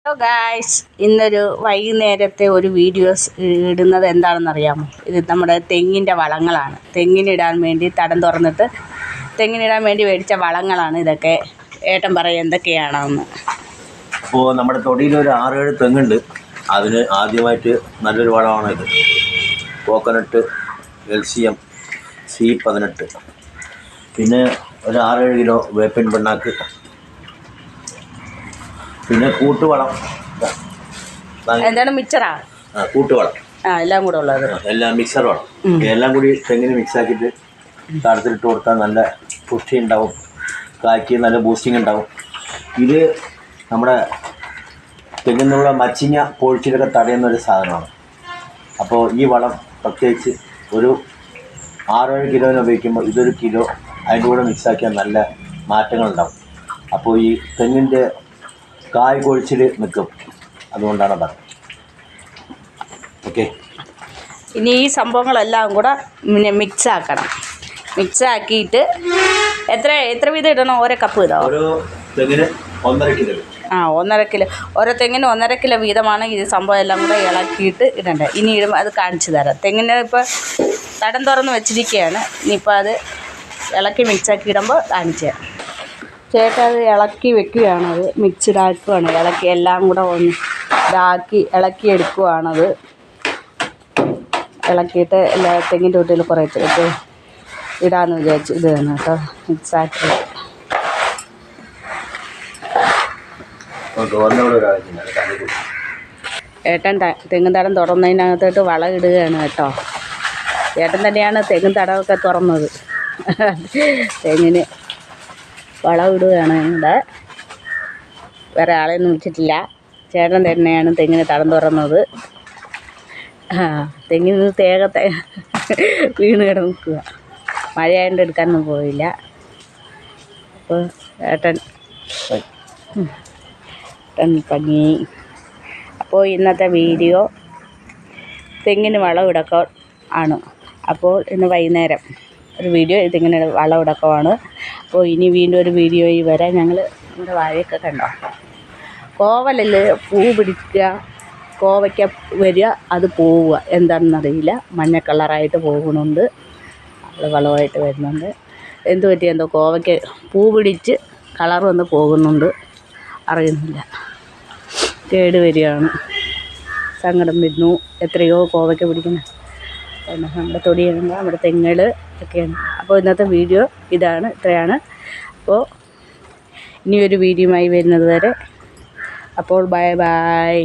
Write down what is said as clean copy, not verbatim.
Hello guys, ഇന്നൊരു വൈകുന്നേരത്തെ ഒരു വീഡിയോസ് ഇടുന്നത് എന്താണെന്നറിയാമോ? ഇത് നമ്മുടെ തെങ്ങിൻ്റെ വളങ്ങളാണ്. തെങ്ങിനിടാൻ വേണ്ടി തടം തുറന്നിട്ട് തെങ്ങിനിടാൻ വേണ്ടി മേടിച്ച വളങ്ങളാണ് ഇതൊക്കെ. ഏട്ടൻ പറയും എന്തൊക്കെയാണെന്ന്. അപ്പോൾ നമ്മുടെ തൊടിയിൽ ഒരു 6-7 തെങ്ങുണ്ട്. അതിന് ആദ്യമായിട്ട് നല്ലൊരു വളമാണ് ഇത്. കോക്കനട്ട് LCM C18, പിന്നെ ഒരു 6-7 കിലോ വേപ്പിൻ പിണ്ണാക്ക്, പിന്നെ കൂട്ടുവളം. എന്താണ് മിക്സറാ? കൂട്ടുവളം എല്ലാം കൂടെ ഉള്ളത്, എല്ലാം മിക്സർ വളം. എല്ലാം കൂടി തെങ്ങിന് മിക്സാക്കിയിട്ട് തടത്തിലിട്ട് കൊടുത്താൽ നല്ല പുഷ്ടി ഉണ്ടാവും, കായ്ക്ക് നല്ല ബൂസ്റ്റിംഗ് ഉണ്ടാവും. ഇത് നമ്മുടെ തെങ്ങിനുള്ള മച്ചിങ്ങ പൊഴിച്ചിലൊക്കെ തടയുന്നൊരു സാധനമാണ്. അപ്പോൾ ഈ വളം പ്രത്യേകിച്ച് ഒരു 6-7 കിലോന് ഉപയോഗിക്കുമ്പോൾ ഇതൊരു കിലോ അതിൻ്റെ കൂടെ മിക്സാക്കിയാൽ നല്ല മാറ്റങ്ങളുണ്ടാവും. അപ്പോൾ ഈ തെങ്ങിൻ്റെ കായ് കൊഴിച്ചിൽ നിൽക്കും. അതുകൊണ്ടാണ് പറഞ്ഞത്. ഓക്കെ, ഇനി ഈ സംഭവങ്ങളെല്ലാം കൂടെ മിക്സാക്കണം. മിക്സാക്കിയിട്ട് എത്ര വീതം ഇടണം? ഓരോ കപ്പ് ഇതോ? ഓരോ തെങ്ങിന് 1.5 കിലോ. 1.5 കിലോ. ഓരോ തെങ്ങിന് 1.5 കിലോ വീതമാണ് ഈ സംഭവം എല്ലാം കൂടെ ഇളക്കിയിട്ട് ഇടേണ്ടത്. ഇനി ഇടുമ്പോൾ അത് കാണിച്ചു തരാം. തെങ്ങിന് ഇപ്പോൾ തടം തുറന്ന് വെച്ചിരിക്കുകയാണ്. ഇനിയിപ്പോൾ അത് ഇളക്കി മിക്സാക്കി ഇടുമ്പോൾ കാണിച്ചു തരാം. ചേട്ടൻ അത് ഇളക്കി വെക്കുകയാണത്, മിക്സ്ഡ് ആക്കുകയാണ്. ഇളക്കി എല്ലാം കൂടെ ഒന്ന് ഇതാക്കി ഇളക്കി എടുക്കുകയാണത്. ഇളക്കിയിട്ട് എല്ലാ തെങ്ങിൻ്റെ വീട്ടിൽ കുറച്ച് ഇട്ട് ഇടാമെന്ന് വിചാരിച്ചു. ഇത് തന്നെ കേട്ടോ, മിക്സാക്കി. ഏട്ടൻ തെങ്ങും തടം തുറന്നതിനകത്തോട്ട് വളം ഇടുകയാണ് കേട്ടോ. ചേട്ടൻ തന്നെയാണ് തെങ്ങും തടമൊക്കെ തുറന്നത്. തെങ്ങിന് വളം ഇടുകയാണ്. ഇവിടെ വേറെ ആളെയൊന്നും വിളിച്ചിട്ടില്ല. ചേട്ടൻ തന്നെയാണ് തെങ്ങിന് തടം തുറന്നത്. തെങ്ങിന് തേങ്ങ വീണ് കിടക്കുക. മഴയായതുകൊണ്ട് എടുക്കാനൊന്നും പോയില്ല. അപ്പോൾ ഏട്ടൻ പണി. അപ്പോൾ ഇന്നത്തെ വീഡിയോ തെങ്ങിന് വളം ഇടക്കം ആണ്. അപ്പോൾ ഇന്ന് വൈകുന്നേരം ഒരു വീഡിയോ ഇതിങ്ങനെ വളം ഇടക്കമാണ്. അപ്പോൾ ഇനി വീണ്ടും ഒരു വീഡിയോയിൽ വരാം. ഞങ്ങൾ നമ്മുടെ വാഴയൊക്കെ കണ്ടോ, കോവലിൽ പൂ പിടിക്കുക, കോവയ്ക്ക വരിക, അത് പോവുക, എന്താണെന്നറിയില്ല. മഞ്ഞ കളറായിട്ട് പോകുന്നുണ്ട്, അത് വളമായിട്ട് വരുന്നുണ്ട്. എന്ത് പറ്റിയെന്തോ കോവയ്ക്ക് പൂ പിടിച്ച് കളർ വന്ന് പോകുന്നുണ്ട്, അറിയുന്നില്ല. കേട് വരികയാണ്, സങ്കടം വരുന്നു. എത്രയോ കോവയ്ക്ക പിടിക്കുന്നത് നമ്മുടെ തൊടിയുണ്ട്, നമ്മുടെ തെങ്ങുകൾ ഒക്കെയാണ്. അപ്പോൾ ഇന്നത്തെ വീഡിയോ ഇതാണ്, ഇത്രയാണ്. അപ്പോൾ ഇനിയൊരു വീഡിയോയുമായി വരുന്നത് വരെ അപ്പോൾ ബൈ ബൈ.